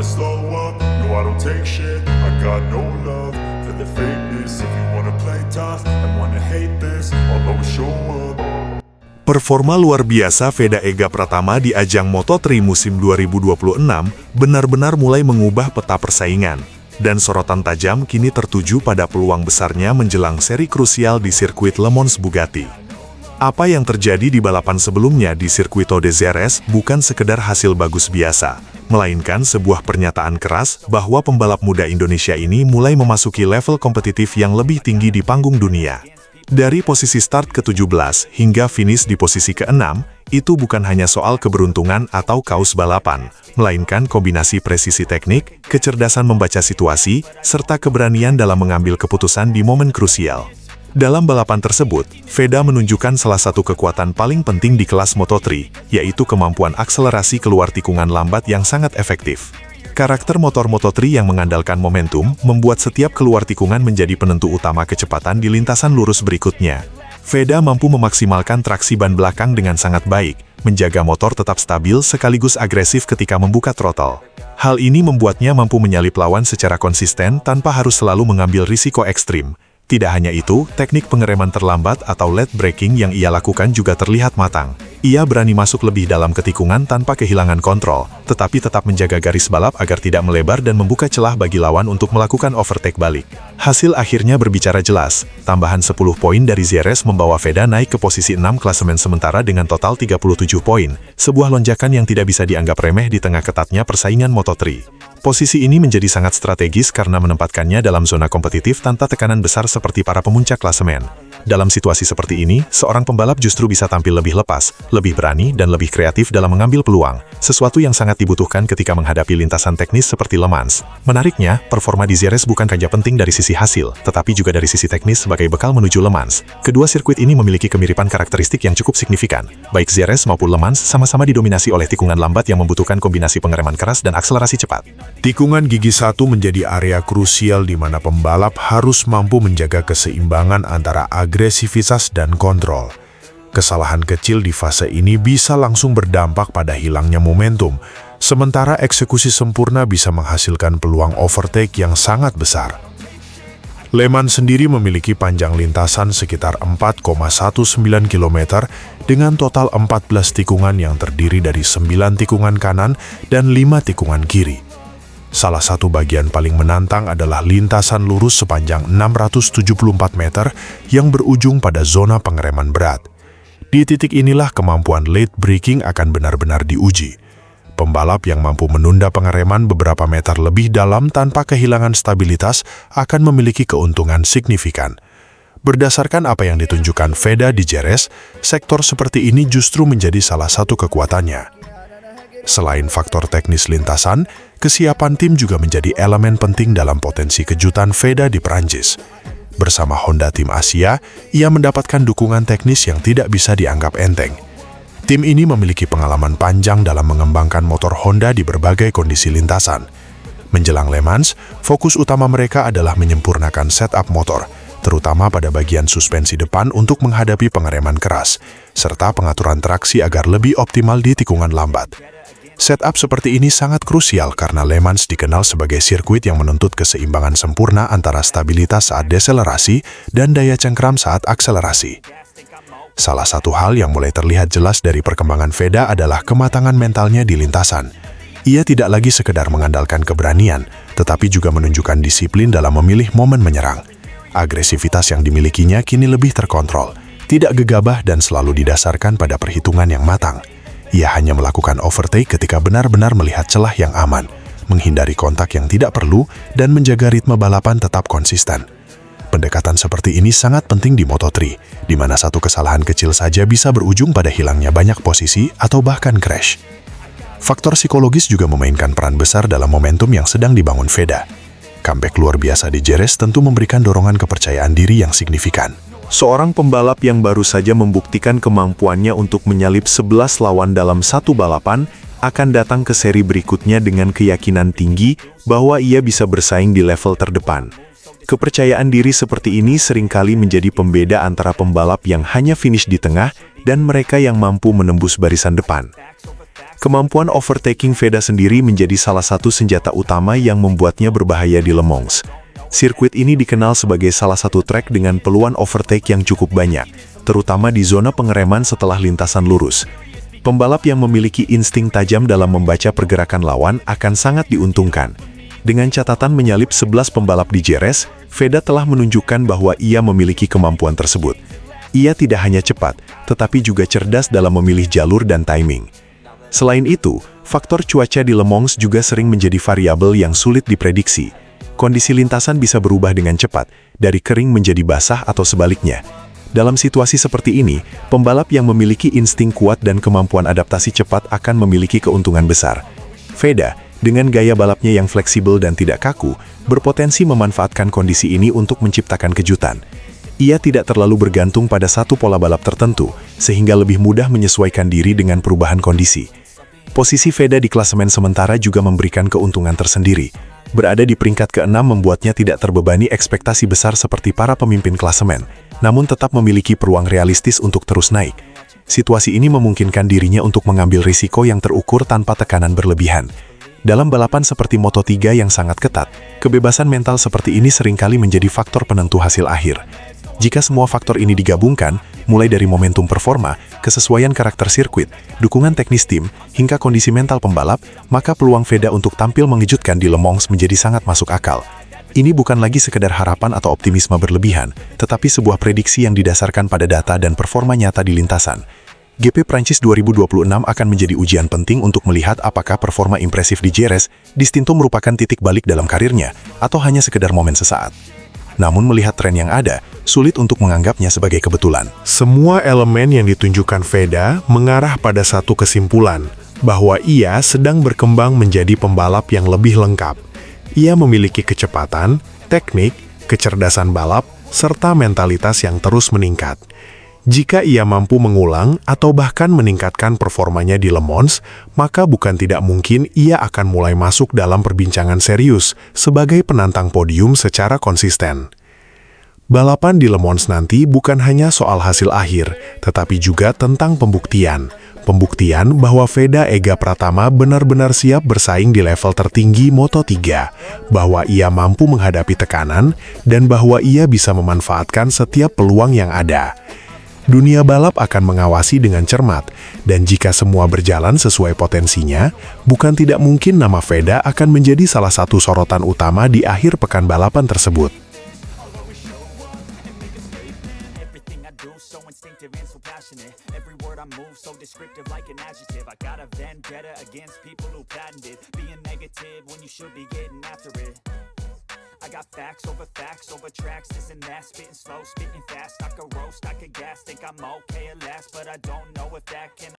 never slow up. No, I don't take shit. I got no love for the fakeness. If you wanna play tough and wanna hate this, I'll always show up. Performa luar biasa Veda Ega Pratama di ajang Moto3 musim 2026 benar-benar mulai mengubah peta persaingan. Dan sorotan tajam kini tertuju pada peluang besarnya menjelang seri krusial di sirkuit Le Mans Bugatti. Apa yang terjadi di balapan sebelumnya di Circuito de Jerez bukan sekedar hasil bagus biasa, melainkan sebuah pernyataan keras bahwa pembalap muda Indonesia ini mulai memasuki level kompetitif yang lebih tinggi di panggung dunia. Dari posisi start ke-17 hingga finish di posisi ke-6, itu bukan hanya soal keberuntungan atau kaos balapan, melainkan kombinasi presisi teknik, kecerdasan membaca situasi, serta keberanian dalam mengambil keputusan di momen krusial. Dalam balapan tersebut, Veda menunjukkan salah satu kekuatan paling penting di kelas Moto3, yaitu kemampuan akselerasi keluar tikungan lambat yang sangat efektif. Karakter motor Moto3 yang mengandalkan momentum, membuat setiap keluar tikungan menjadi penentu utama kecepatan di lintasan lurus berikutnya. Veda mampu memaksimalkan traksi ban belakang dengan sangat baik, menjaga motor tetap stabil sekaligus agresif ketika membuka throttle. Hal ini membuatnya mampu menyalip lawan secara konsisten tanpa harus selalu mengambil risiko ekstrim. Tidak hanya itu, teknik pengereman terlambat atau late braking yang ia lakukan juga terlihat matang. Ia berani masuk lebih dalam ke tikungan tanpa kehilangan kontrol, tetapi tetap menjaga garis balap agar tidak melebar dan membuka celah bagi lawan untuk melakukan overtake balik. Hasil akhirnya berbicara jelas, tambahan 10 poin dari Jerez membawa Veda naik ke posisi 6 klasemen sementara dengan total 37 poin, sebuah lonjakan yang tidak bisa dianggap remeh di tengah ketatnya persaingan Moto3. Posisi ini menjadi sangat strategis karena menempatkannya dalam zona kompetitif tanpa tekanan besar seperti para pemuncak klasemen. Dalam situasi seperti ini, seorang pembalap justru bisa tampil lebih lepas, lebih berani, dan lebih kreatif dalam mengambil peluang, sesuatu yang sangat dibutuhkan ketika menghadapi lintasan teknis seperti Le Mans. Menariknya, performa di Jerez bukan saja penting dari sisi hasil, tetapi juga dari sisi teknis sebagai bekal menuju Le Mans. Kedua sirkuit ini memiliki kemiripan karakteristik yang cukup signifikan. Baik Jerez maupun Le Mans sama-sama didominasi oleh tikungan lambat yang membutuhkan kombinasi pengereman keras dan akselerasi cepat. Tikungan gigi satu menjadi area krusial di mana pembalap harus mampu menjaga keseimbangan antara agresivitas dan kontrol. Kesalahan kecil di fase ini bisa langsung berdampak pada hilangnya momentum, sementara eksekusi sempurna bisa menghasilkan peluang overtake yang sangat besar. Le Mans sendiri memiliki panjang lintasan sekitar 4,19 km dengan total 14 tikungan yang terdiri dari 9 tikungan kanan dan 5 tikungan kiri. Salah satu bagian paling menantang adalah lintasan lurus sepanjang 674 meter yang berujung pada zona pengereman berat. Di titik inilah kemampuan late braking akan benar-benar diuji. Pembalap yang mampu menunda pengereman beberapa meter lebih dalam tanpa kehilangan stabilitas akan memiliki keuntungan signifikan. Berdasarkan apa yang ditunjukkan Veda di Jerez, sektor seperti ini justru menjadi salah satu kekuatannya. Selain faktor teknis lintasan, kesiapan tim juga menjadi elemen penting dalam potensi kejutan Veda di Prancis. Bersama Honda Tim Asia, ia mendapatkan dukungan teknis yang tidak bisa dianggap enteng. Tim ini memiliki pengalaman panjang dalam mengembangkan motor Honda di berbagai kondisi lintasan. Menjelang Le Mans, fokus utama mereka adalah menyempurnakan setup motor, terutama pada bagian suspensi depan untuk menghadapi pengereman keras, serta pengaturan traksi agar lebih optimal di tikungan lambat. Setup seperti ini sangat krusial karena Le Mans dikenal sebagai sirkuit yang menuntut keseimbangan sempurna antara stabilitas saat deselerasi dan daya cengkram saat akselerasi. Salah satu hal yang mulai terlihat jelas dari perkembangan Veda adalah kematangan mentalnya di lintasan. Ia tidak lagi sekedar mengandalkan keberanian, tetapi juga menunjukkan disiplin dalam memilih momen menyerang. Agresivitas yang dimilikinya kini lebih terkontrol, tidak gegabah dan selalu didasarkan pada perhitungan yang matang. Ia hanya melakukan overtake ketika benar-benar melihat celah yang aman, menghindari kontak yang tidak perlu, dan menjaga ritme balapan tetap konsisten. Pendekatan seperti ini sangat penting di Moto3, di mana satu kesalahan kecil saja bisa berujung pada hilangnya banyak posisi atau bahkan crash. Faktor psikologis juga memainkan peran besar dalam momentum yang sedang dibangun Veda. Comeback luar biasa di Jerez tentu memberikan dorongan kepercayaan diri yang signifikan. Seorang pembalap yang baru saja membuktikan kemampuannya untuk menyalip 11 lawan dalam satu balapan akan datang ke seri berikutnya dengan keyakinan tinggi bahwa ia bisa bersaing di level terdepan. Kepercayaan diri seperti ini seringkali menjadi pembeda antara pembalap yang hanya finish di tengah dan mereka yang mampu menembus barisan depan. Kemampuan overtaking Veda sendiri menjadi salah satu senjata utama yang membuatnya berbahaya di Le Mans. Sirkuit ini dikenal sebagai salah satu trek dengan peluang overtake yang cukup banyak, terutama di zona pengereman setelah lintasan lurus. Pembalap yang memiliki insting tajam dalam membaca pergerakan lawan akan sangat diuntungkan. Dengan catatan menyalip 11 pembalap di JRS, Veda telah menunjukkan bahwa ia memiliki kemampuan tersebut. Ia tidak hanya cepat, tetapi juga cerdas dalam memilih jalur dan timing. Selain itu, faktor cuaca di Le Mans juga sering menjadi variabel yang sulit diprediksi. Kondisi lintasan bisa berubah dengan cepat, dari kering menjadi basah atau sebaliknya. Dalam situasi seperti ini, pembalap yang memiliki insting kuat dan kemampuan adaptasi cepat akan memiliki keuntungan besar. Veda, dengan gaya balapnya yang fleksibel dan tidak kaku, berpotensi memanfaatkan kondisi ini untuk menciptakan kejutan. Ia tidak terlalu bergantung pada satu pola balap tertentu, sehingga lebih mudah menyesuaikan diri dengan perubahan kondisi. Posisi Veda di klasemen sementara juga memberikan keuntungan tersendiri. Berada di peringkat ke-6 membuatnya tidak terbebani ekspektasi besar seperti para pemimpin klasemen, namun tetap memiliki peluang realistis untuk terus naik. Situasi ini memungkinkan dirinya untuk mengambil risiko yang terukur tanpa tekanan berlebihan. Dalam balapan seperti Moto3 yang sangat ketat, kebebasan mental seperti ini seringkali menjadi faktor penentu hasil akhir. Jika semua faktor ini digabungkan, mulai dari momentum performa, kesesuaian karakter sirkuit, dukungan teknis tim, hingga kondisi mental pembalap, maka peluang Veda untuk tampil mengejutkan di Le Mans menjadi sangat masuk akal. Ini bukan lagi sekedar harapan atau optimisme berlebihan, tetapi sebuah prediksi yang didasarkan pada data dan performa nyata di lintasan. GP Prancis 2026 akan menjadi ujian penting untuk melihat apakah performa impresif di JRS Distinto merupakan titik balik dalam karirnya, atau hanya sekedar momen sesaat. Namun melihat tren yang ada, sulit untuk menganggapnya sebagai kebetulan. Semua elemen yang ditunjukkan Veda mengarah pada satu kesimpulan, bahwa ia sedang berkembang menjadi pembalap yang lebih lengkap. Ia memiliki kecepatan, teknik, kecerdasan balap, serta mentalitas yang terus meningkat. Jika ia mampu mengulang atau bahkan meningkatkan performanya di Le Mans, maka bukan tidak mungkin ia akan mulai masuk dalam perbincangan serius sebagai penantang podium secara konsisten. Balapan di Le Mans nanti bukan hanya soal hasil akhir, tetapi juga tentang pembuktian. Pembuktian bahwa Veda Ega Pratama benar-benar siap bersaing di level tertinggi Moto3, bahwa ia mampu menghadapi tekanan, dan bahwa ia bisa memanfaatkan setiap peluang yang ada. Dunia balap akan mengawasi dengan cermat, dan jika semua berjalan sesuai potensinya, bukan tidak mungkin nama Veda akan menjadi salah satu sorotan utama di akhir pekan balapan tersebut. I got facts over tracks, this and that, spitting slow, spitting fast, I could roast, I could gas, think I'm okay at last, but I don't know if that can